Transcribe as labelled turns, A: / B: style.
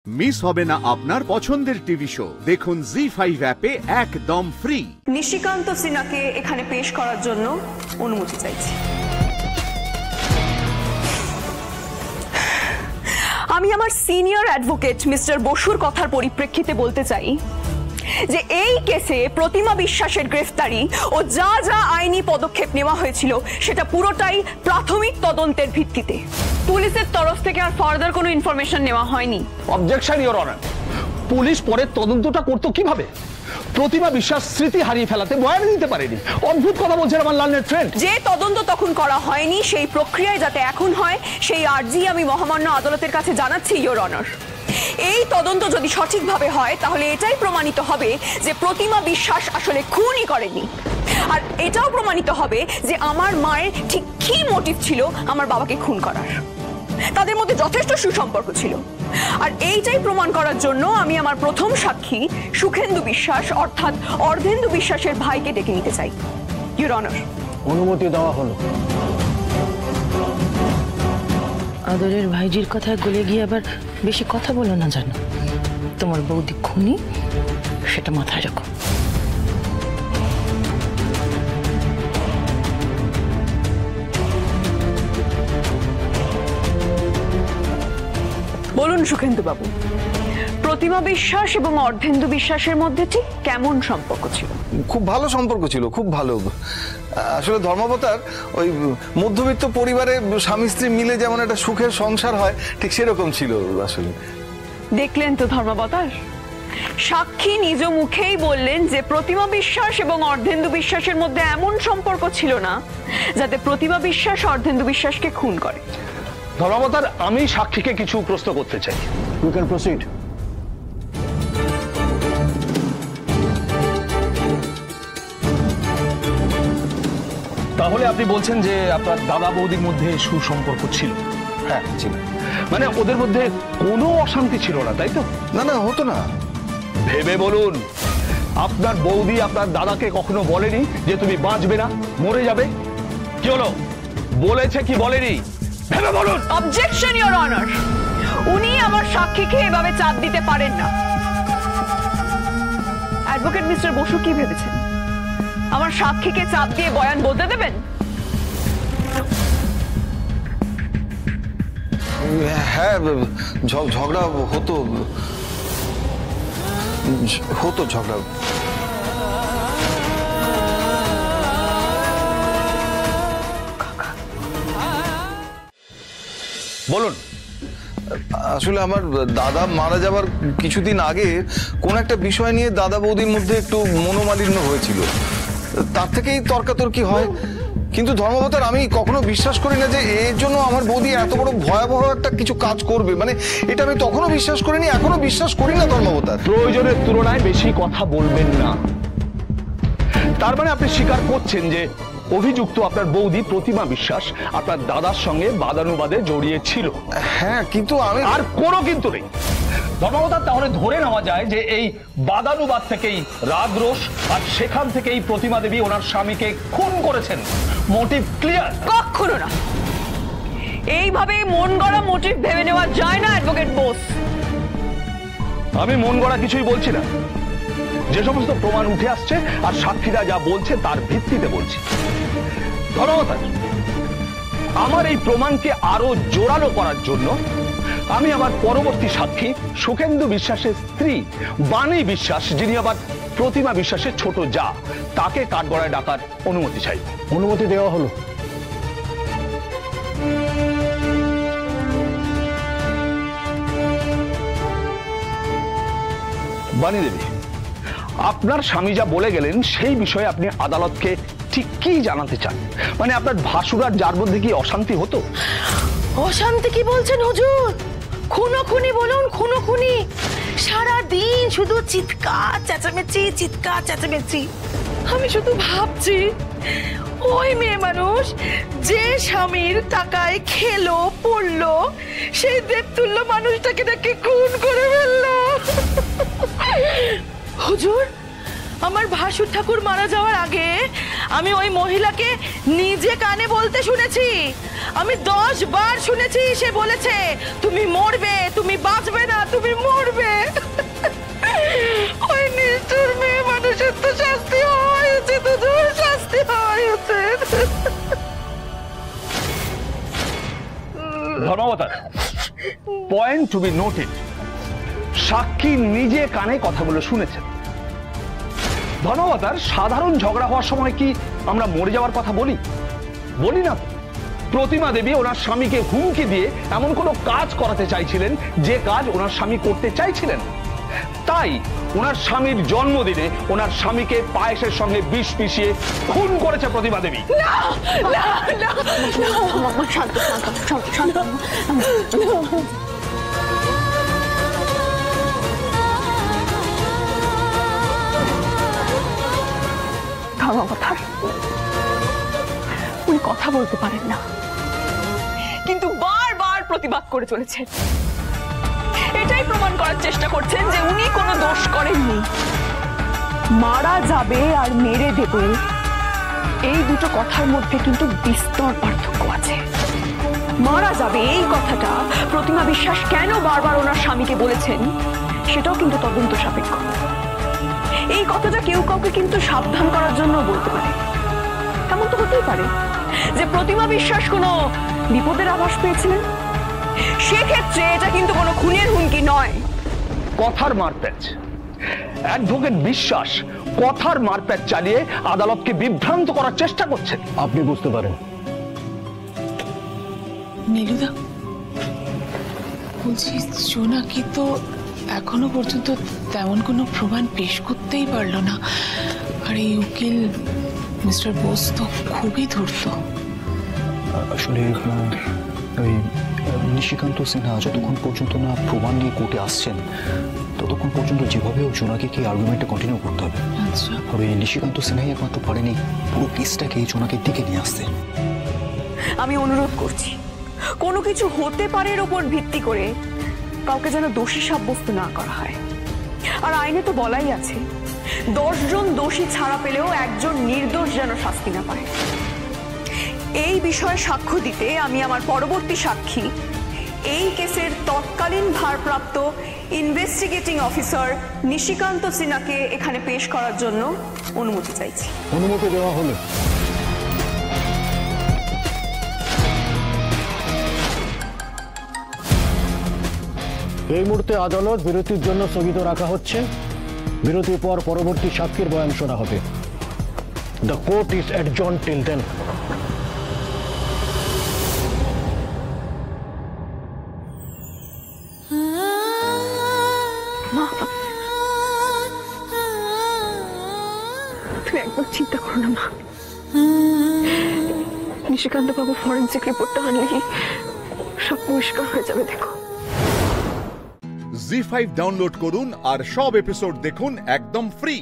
A: Miss হবে না আপনার পছন্দের টিভি শো। দেখুন জি5 অ্যাপে একদম ফ্রি।
B: নিশিকান্ত সিনহাকে এখানে পেশ করার জন্য অনুমতি চাইছি। আমি আমার সিনিয়র অ্যাডভোকেট মিস্টার বসুর কথার পরিপ্রেক্ষিতে বলতে চাই যে এই কেসে প্রতিমা বিশ্বাসের গ্রেফতারি ও যা যা আইনি পদক্ষেপ নেওয়া হয়েছিল সেটা পুরোটাই প্রাথমিক তদন্তের ভিত্তিতে। পুলিশের তরফ থেকে আর ফার্দার কোনো ইনফরমেশন নেওয়া হয়নি।
C: Objection your honour. পুলিশ পরে তদন্তটা করতো কিভাবে? প্রতিমা বিশ্বাস স্মৃতি হারিয়ে ফেলাতে বয়ান দিতে পারেনি। অদ্ভুত কথা বলছেন আমার লার্নের ফ্রেন্ড।
B: যে তদন্ত তখন করা হয়নি সেই প্রক্রিয়ায় যাতে এখন হয় সেই আর্জি আমি মহামান্য আদালতের কাছে জানাচ্ছি ইওর অনার। এই তদন্ত যদি সঠিকভাবে হয় তাহলে এটাই প্রমাণিত হবে যে প্রতিমা বিশ্বাস আসলে খুনই করেনি, আর এটাও প্রমাণিত হবে যে আমার মায়ের ঠিক কি মোটিভ ছিল আমার বাবাকে খুন করার। তাদের মধ্যে যথেষ্ট সুসম্পর্ক ছিল, আর এইটাই প্রমাণ করার জন্য আমি আমার প্রথম সাক্ষী সুখেন্দু বিশ্বাস অর্থাৎ অর্ধেন্দু বিশ্বাসের ভাইকে ডেকে নিতে চাই। ইওর অনার,
C: অনুমতি দেওয়া হলো।
D: আদরের ভাইজির কথা গলে গিয়ে আবার বেশি কথা বলো না, জানো তোমার বৌদি খুনি, সেটা মাথায় রাখো।
B: বলুন সুখেন্দু বাবু, প্রতিমা বিশ্বাস এবং অর্ধেন্দু বিশ্বাসের মধ্যে ঠিক কেমন সম্পর্ক ছিল?
E: খুব ভালো সম্পর্ক ছিল, খুব ভালো। আসলে ধর্মাবতার ওই মধ্যবিত্ত পরিবারে স্বামী স্ত্রী মিলে যেমন একটা সুখের সংসার হয় ঠিক সেরকম ছিল আসলে।
B: দেখলেন তো ধর্মাবতার, সাক্ষী নিজ মুখেই বললেন যে প্রতিমা বিশ্বাস এবং অর্ধেন্দু বিশ্বাসের মধ্যে এমন সম্পর্ক ছিল না যাতে প্রতিমা বিশ্বাস অর্ধেন্দু বিশ্বাসকে খুন করে।
C: ধর্মাবতার, আমি সাক্ষীকে কিছু প্রশ্ন করতে চাই। You can proceed. তাহলে আপনি বলছেন যে আপনার দাদা বৌদির মধ্যে সুসম্পর্ক ছিল?
E: হ্যাঁ ছিল।
C: মানে ওদের মধ্যে কোনো অশান্তি ছিল না, তাই তো?
E: না না, হতো না।
C: ভেবে বলুন, আপনার বৌদি আপনার দাদাকে কখনো বলেনি যে তুমি বাঁচবে না, মরে যাবে? কি হলো, বলেছে কি বলেনি? ভেবে বলুন।
B: অবজেকশন ইওর অনার, উনি আমার সাক্ষীকে এভাবে চাপ দিতে পারেন না। অ্যাডভোকেট মিস্টার বসু কি ভেবেছেন আমার সাক্ষীকে চাপ দিয়ে বয়ান বলতে দেবেন?
E: হ্যাঁ, ঝগড়া হতো ঝগড়া।
C: বলুন।
E: আসলে আমার দাদা মারা যাবার কিছুদিন আগে কোন একটা বিষয় নিয়ে দাদা বৌদির মধ্যে একটু মনোমালিন্য হয়েছিল, তার থেকেই তর্কাতর্কি হয়। কিন্তু ধর্মাবতার, আমি কখনো বিশ্বাস করি না যে এর জন্য আমার বৌদি এত বড় ভয়াবহ একটা কিছু কাজ করবে। মানে এটা আমি তখনও বিশ্বাস করিনি, এখনো বিশ্বাস করি না ধর্মাবতার।
C: প্রয়োজনের তুলনায় বেশি কথা বলবেন না। তার মানে আপনি স্বীকার করছেন যে অভিযুক্ত আপনার বৌদি প্রতিমা বিশ্বাস আপনার দাদার সঙ্গে বাদানুবাদে জড়িয়ে ছিল?
E: হ্যাঁ, কিন্তু আমি
C: আর কোনো কিন্তু নেই ধর্মাবতার। তাহলে ধরে নেওয়া যায় যে এই বাদানুবাদ থেকেই রাগরোষ, আর সেখান থেকেই প্রতিমা দেবী ওনার স্বামীকে খুন করেছেন। Motive clear?
B: কখনো না, এইভাবে মন গড়া মোটিভ ভেবে নেওয়া যায় না অ্যাডভোকেট বোস।
C: আমি মন গড়া কিছুই বলছি না, যে সমস্ত প্রমাণ উঠে আসছে আর সাক্ষীরা যা বলছে তার ভিত্তিতে বলছি। ধর্মাবতার, আমার এই প্রমাণকে আরো জোরালো করার জন্য আমি আমার পরবর্তী সাক্ষী সুখেন্দু বিশ্বাসের স্ত্রী বাণী বিশ্বাস, যিনি আবার প্রতিমা বিশ্বাসের ছোট জা, তাকে কাঠগড়ায় ডাকার অনুমতি চাই। অনুমতি দেওয়া হলো। বাণী দেবী, আপনার স্বামী যা বলে গেলেন সেই বিষয়ে আপনি আদালতকে ঠিক কি জানাতে চান? মানে আপনার ভাসুর আর যার মধ্যে কি অশান্তি হতো?
D: অশান্তি কি বলছেন হুজুর? খুনোখুনি বলুন, খুনোখুনি। সারাদিন শুধু চিৎকার চেঁচামেচি, চিৎকার চেঁচামেচি। আমি শুধু ভাবছি, ওই মেয়ে মানুষ যে স্বামীর টাকায় খেলো পড়লো, সেই দেবতুল্য মানুষটাকে নাকি খুন করে ফেললো। হুজুর, আমার ভাসুর ঠাকুর মারা যাওয়ার আগে আমি ওই মহিলাকে নিজে কানে বলতে শুনেছি। আমি 10 বার শুনেছি সে বলেছে তুমি মরবে, তুমি বাঁচবে না, তুমি মরবে। ওই নিষ্ঠুর মেয়ে মানুষের তো শাস্তি হওয়াই উচিত, শাস্তি হওয়াই উচিত।
C: ধর্মাবতার, পয়েন্ট টু বি নোটেড, সাক্ষী নিজে কানে কথাগুলো শুনেছেন। ধর্মাবতার, সাধারণ ঝগড়া হওয়ার সময় কি আমরা মরে যাওয়ার কথা বলি? বলি না। প্রতিমা দেবী ওনার স্বামীকে হুমকি দিয়ে এমন কোনো কাজ করাতে চাইছিলেন যে কাজ ওনার স্বামী করতে চাইছিলেন। তাই ওনার স্বামীর জন্মদিনে ওনার স্বামীকে পায়েসের সঙ্গে বিষ মিশিয়ে খুন করেছে প্রতিমা দেবী।
B: ধর্মাবতার, উনি কথা বলতে পারেন না, কিন্তু বারবার প্রতিবাদ করে চলেছেন। এটাই প্রমাণ করার চেষ্টা করছেন যে উনি কোনো দোষ করেননি। মারা যাবে আর মেরে দেবে, এই দুটো কথার মধ্যে কিন্তু বিস্তর পার্থক্য আছে। মারা যাবে এই কথাটা প্রতিমা বিশ্বাস কেন বারবার ওনার স্বামীকে বলেছেন সেটাও কিন্তু তদন্ত সাপেক্ষ। এই কথাটা কেউ কাউকে কিন্তু সাবধান করার জন্য বলতে পারে। এমন তো হতেই পারে যে প্রতিমা বিশ্বাস কোনো বিপদের আভাস পেয়েছিলেন, সেক্ষেত্রে এটা কিন্তু কোনো খুনের হুমকি নয়,
C: কথার মারপ্যাচ। অ্যাডভোকেট বিশ্বাস কথার মারপ্যাচ চালিয়ে আদালতকে বিভ্রান্ত করার চেষ্টা করছেন।
F: আপনি বুঝতে পারেন।
G: নীলুদা, বলছি জোনাকি তো এখনো পর্যন্ত তেমন কোনো প্রমাণ পেশ করতেই পারলো না, আর এই উকিল মিস্টার বোস তো খুবই ধূর্ত।
F: আসলে ওই নিশিকান্ত সিনহা যতক্ষণ পর্যন্ত না প্রমাণ নিয়ে কোর্টে আসছেন ততক্ষণ পর্যন্ত যেভাবে জোনাকিকে আর্গুমেন্টটা কন্টিনিউ করতে হবে।
G: আচ্ছা,
F: আর ওই নিশিকান্ত সিনহাই একমাত্র পারেনি পুরো কেসটাকে জোনাকির দিকে নিয়ে আসতে।
B: আমি অনুরোধ করছি কোনো কিছু হতে পারে এর উপর ভিত্তি করে কাউকে যেন দোষী সাব্যস্ত না করা হয়। আর আইনে তো বলাই আছে 10 জন দোষী ছাড়া পেলেও একজন নির্দোষ যেন শাস্তি না পায়। এই বিষয়ে সাক্ষ্য দিতে আমি আমার পরবর্তী সাক্ষী, এই কেসের তৎকালীন ভারপ্রাপ্ত ইনভেস্টিগেটিং অফিসার নিশিকান্ত সিনহাকে এখানে পেশ করার জন্য অনুমতি চাইছি।
F: অনুমতি দেওয়া হলো। এই মুহূর্তে আদালত বিরতির জন্য স্থগিত রাখা হচ্ছে। বিরতির পর পরবর্তী সাক্ষীর বয়ান শোনা হবে। The court is adjourn till then.
B: তুমি একবার চিন্তা করো না মা, নিশিকান্ত বাবু ফরেন্সিক রিপোর্টটা আনলেই সব পরিষ্কার হয়ে যাবে। দেখো,
A: জি5 ডাউনলোড করুন আর সব এপিসোড দেখুন একদম ফ্রি।